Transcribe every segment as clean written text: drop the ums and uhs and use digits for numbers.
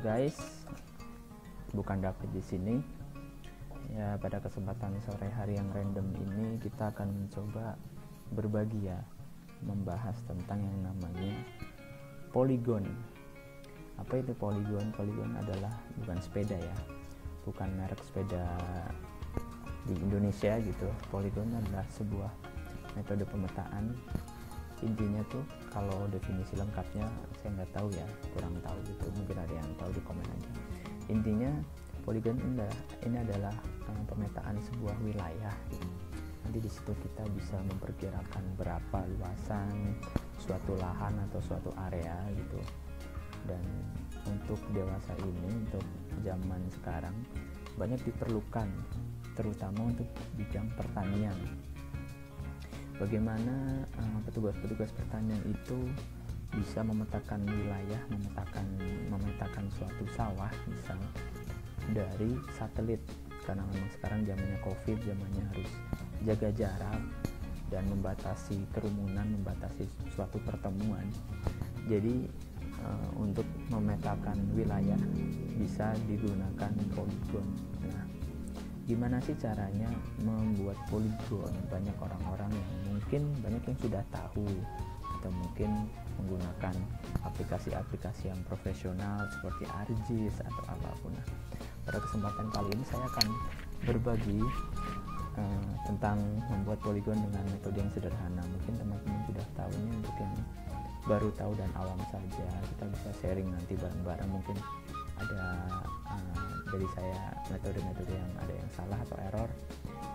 guys, bukan David di sini. Ya, pada kesempatan sore hari yang random ini kita akan mencoba berbagi ya, membahas tentang yang namanya Polygon. Apa itu Polygon? Polygon adalah bukan sepeda ya, bukan merek sepeda di Indonesia gitu. Polygon adalah sebuah metode pemetaan. Intinya tuh kalau definisi lengkapnya saya nggak tahu ya, kurang tahu gitu, mungkin ada yang tahu di komen aja. Intinya Polygon ini adalah pemetaan sebuah wilayah gitu. Nanti di situ kita bisa memperkirakan berapa luasan suatu lahan atau suatu area gitu. Dan untuk dewasa ini, untuk zaman sekarang banyak diperlukan, terutama untuk bidang pertanian. Bagaimana petugas-petugas pertanian itu bisa memetakan wilayah, memetakan suatu sawah misal dari satelit, karena memang sekarang zamannya COVID, zamannya harus jaga jarak dan membatasi kerumunan, membatasi suatu pertemuan. Jadi untuk memetakan wilayah bisa digunakan polygon. Nah, gimana sih caranya membuat polygon? Banyak orang-orang yang mungkin banyak yang sudah tahu atau mungkin menggunakan aplikasi-aplikasi yang profesional seperti ArcGIS atau apapun. Nah, pada kesempatan kali ini saya akan berbagi tentang membuat polygon dengan metode yang sederhana. Mungkin teman-teman sudah tahunya, untuk yang baru tahu dan awam saja kita bisa sharing nanti bareng-bareng. Mungkin ada dari saya metode-metode yang ada yang salah atau error,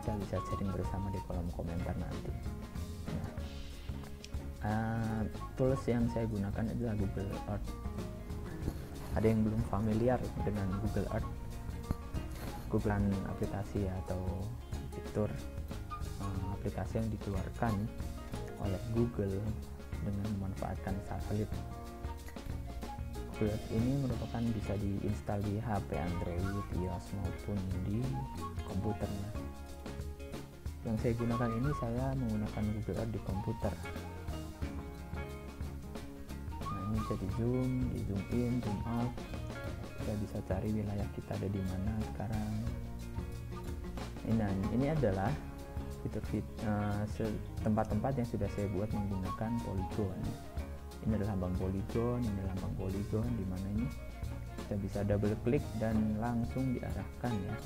kita bisa sharing bersama di kolom komentar nanti. Tools yang saya gunakan adalah Google Earth. Ada yang belum familiar dengan Google Earth? Google aplikasi atau fitur aplikasi yang dikeluarkan oleh Google dengan memanfaatkan satelit. Google Earth ini merupakan bisa diinstal di HP Android, iOS maupun di komputernya. Yang saya gunakan ini, saya menggunakan Google Earth di komputer. Nah, ini bisa di zoom in, zoom out. Kita bisa cari wilayah kita ada di mana sekarang. Ini adalah tempat-tempat yang sudah saya buat menggunakan polygon. Ini adalah lambang polygon, ini lambang polygon, di mana ini kita bisa double klik dan langsung diarahkan ya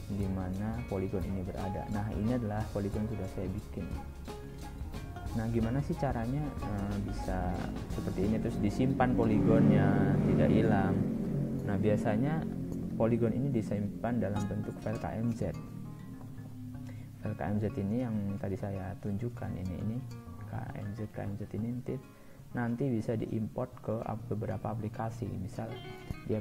di mana polygon ini berada. Nah, ini adalah polygon sudah saya bikin. Nah, gimana sih caranya bisa seperti ini terus disimpan polygonnya tidak hilang? Nah, biasanya polygon ini disimpan dalam bentuk file KMZ. File KMZ ini yang tadi saya tunjukkan, ini KMZ ini nanti bisa diimport ke beberapa aplikasi. Misal di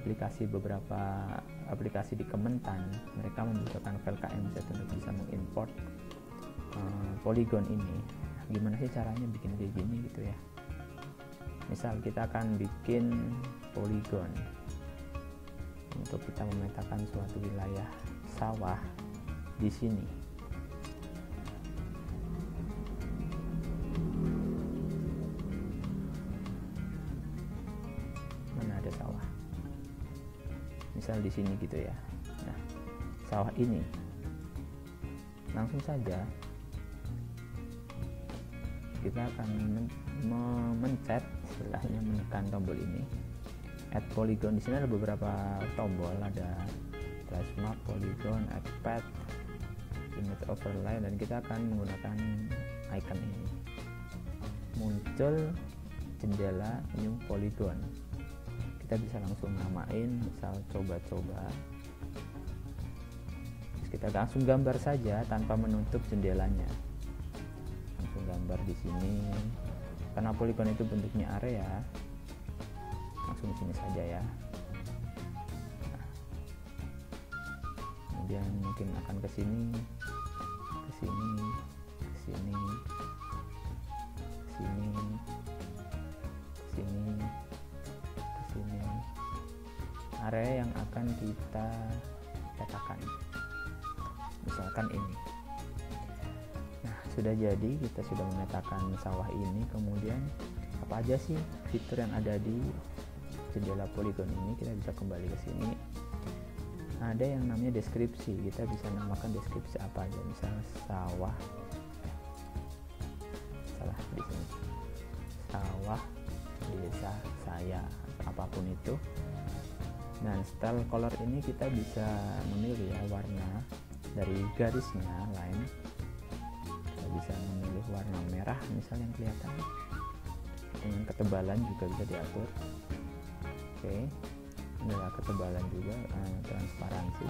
beberapa aplikasi di Kementan, mereka membutuhkan file KMZ untuk bisa mengimport polygon ini. Gimana sih caranya bikin kayak gini gitu ya? Misal kita akan bikin polygon untuk kita memetakan suatu wilayah sawah di sini. Mana ada sawah? Misal di sini gitu ya. Nah, sawah ini langsung saja kita akan memencet, istilahnya menekan tombol ini, add polygon. Di sini ada beberapa tombol, ada flash map, polygon, add path, image overlay, dan kita akan menggunakan icon ini. Muncul jendela new polygon. Kita bisa langsung namain, misal coba-coba. Kita langsung gambar saja tanpa menutup jendelanya. Langsung gambar di sini. Karena polygon itu bentuknya area, langsung di sini saja ya. Nah, kemudian mungkin akan ke sini, ke sini, ke sini, ke sini, ke sini, ke sini. Area yang akan kita petakan, misalkan ini. Nah, sudah jadi, kita sudah memetakan sawah ini. Kemudian apa aja sih fitur yang ada di jendela poligon ini kita bisa kembali ke sini. Ada yang namanya deskripsi, kita bisa namakan deskripsi apa aja, misalnya sawah, salah di sini, sawah desa saya, apapun itu. Dan style color ini kita bisa memilih ya warna dari garisnya, line. Kita bisa memilih warna merah misalnya yang kelihatan, dengan ketebalan juga bisa diatur. Oke, inilah ketebalan juga, transparansi.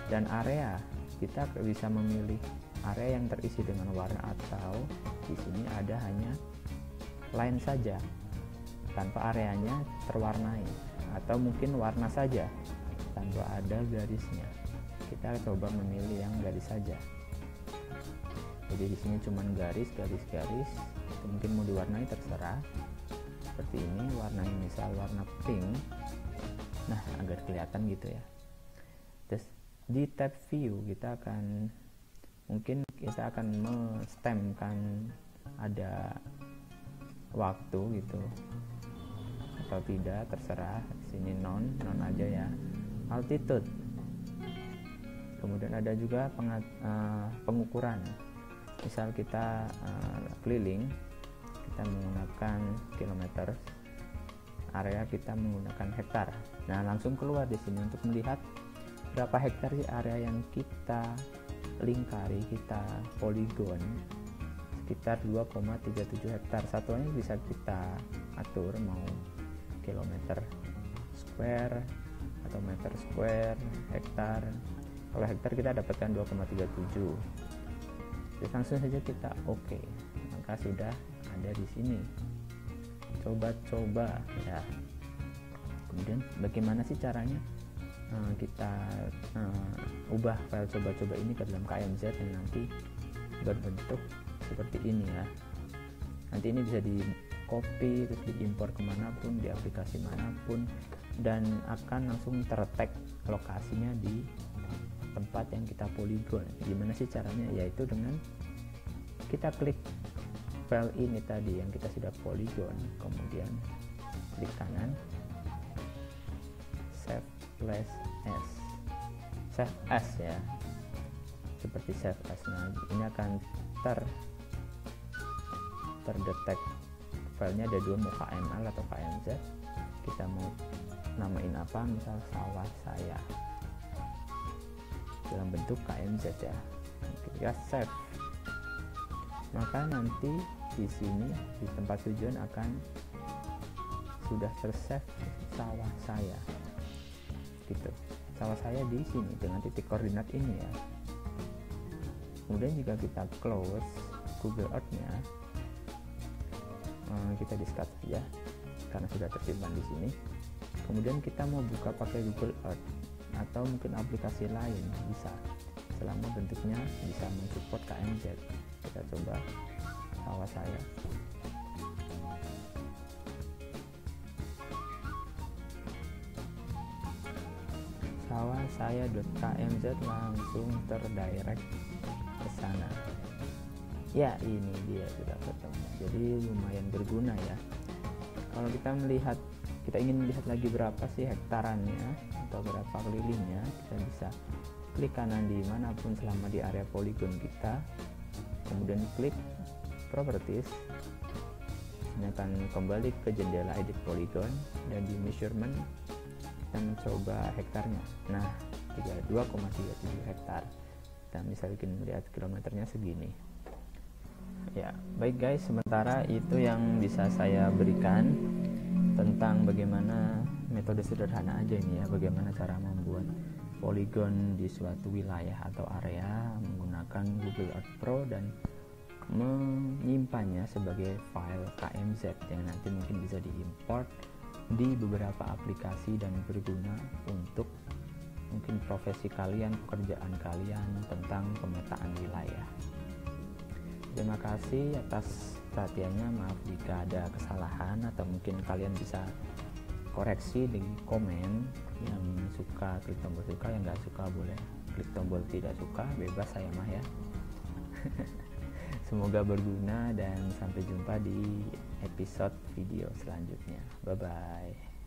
Dan area, kita bisa memilih area yang terisi dengan warna, atau di sini ada hanya line saja tanpa areanya terwarnai, atau mungkin warna saja tanpa ada garisnya. Kita coba memilih yang garis saja. Jadi di sini cuman garis, mungkin mau diwarnai terserah. Seperti ini, warnanya misal warna pink. Nah, agar kelihatan gitu ya. Terus di tab view kita akan men-stemkan ada waktu gitu atau tidak, terserah. Di sini non aja ya. Altitude. Kemudian ada juga pengukuran. Misal kita keliling, kita menggunakan kilometer, area kita menggunakan hektar. Nah, langsung keluar di sini untuk melihat berapa hektar sih area yang kita lingkari, kita poligon. Sekitar 2,37 hektar. Satuannya bisa kita atur, mau kilometer square atau meter square, hektar. Kalau hektar kita dapatkan 2,37. Terus langsung saja kita oke. Maka sudah ada di sini. Coba ya. Kemudian bagaimana sih caranya kita ubah file coba-coba ini ke dalam KMZ yang nanti berbentuk seperti ini ya. Nanti ini bisa di copy terus diimpor kemanapun, di aplikasi manapun, dan akan langsung tertag lokasinya di tempat yang kita poligon. Gimana sih caranya? Yaitu dengan kita klik file ini tadi yang kita sudah poligon, kemudian klik kanan, save as ya, seperti save as. Nah, ini akan terdetek filenya ada dua, mau KML atau KMZ. Kita mau namain apa, misal sawah saya dalam bentuk KMZ ya. Kita save, maka nanti di sini di tempat tujuan akan sudah tersave sawah saya gitu. Sawah saya di sini dengan titik koordinat ini ya. Kemudian jika kita close Google Earth-nya, kita discard saja karena sudah tersimpan di sini. Kemudian kita mau buka pakai Google Earth atau mungkin aplikasi lain bisa, selama bentuknya bisa mensupport KMZ. Kita coba sawah saya. Sawah saya.kmz langsung terdirect ke sana. Ya, ini dia sudah ketemu. Jadi lumayan berguna ya. Kalau kita ingin melihat lagi berapa sih hektarannya atau berapa kelilingnya, kita bisa klik kanan di manapun selama di area poligon kita, kemudian klik properties. Ini akan kembali ke jendela edit polygon, dan di measurement kita mencoba hektarnya. Nah, 2,37 hektar. Kita bisa bikin melihat kilometernya segini. Ya, baik guys, sementara itu yang bisa saya berikan tentang bagaimana metode sederhana aja ini ya, bagaimana cara membuat poligon di suatu wilayah atau area menggunakan Google Earth Pro dan menyimpannya sebagai file KMZ yang nanti mungkin bisa diimport di beberapa aplikasi dan berguna untuk mungkin profesi kalian, pekerjaan kalian tentang pemetaan wilayah. Terima kasih atas perhatiannya. Maaf jika ada kesalahan, atau mungkin kalian bisa koreksi di komen. Yang suka klik tombol suka, yang nggak suka boleh klik tombol tidak suka, bebas saya mah ya. Semoga berguna dan sampai jumpa di episode video selanjutnya. Bye bye.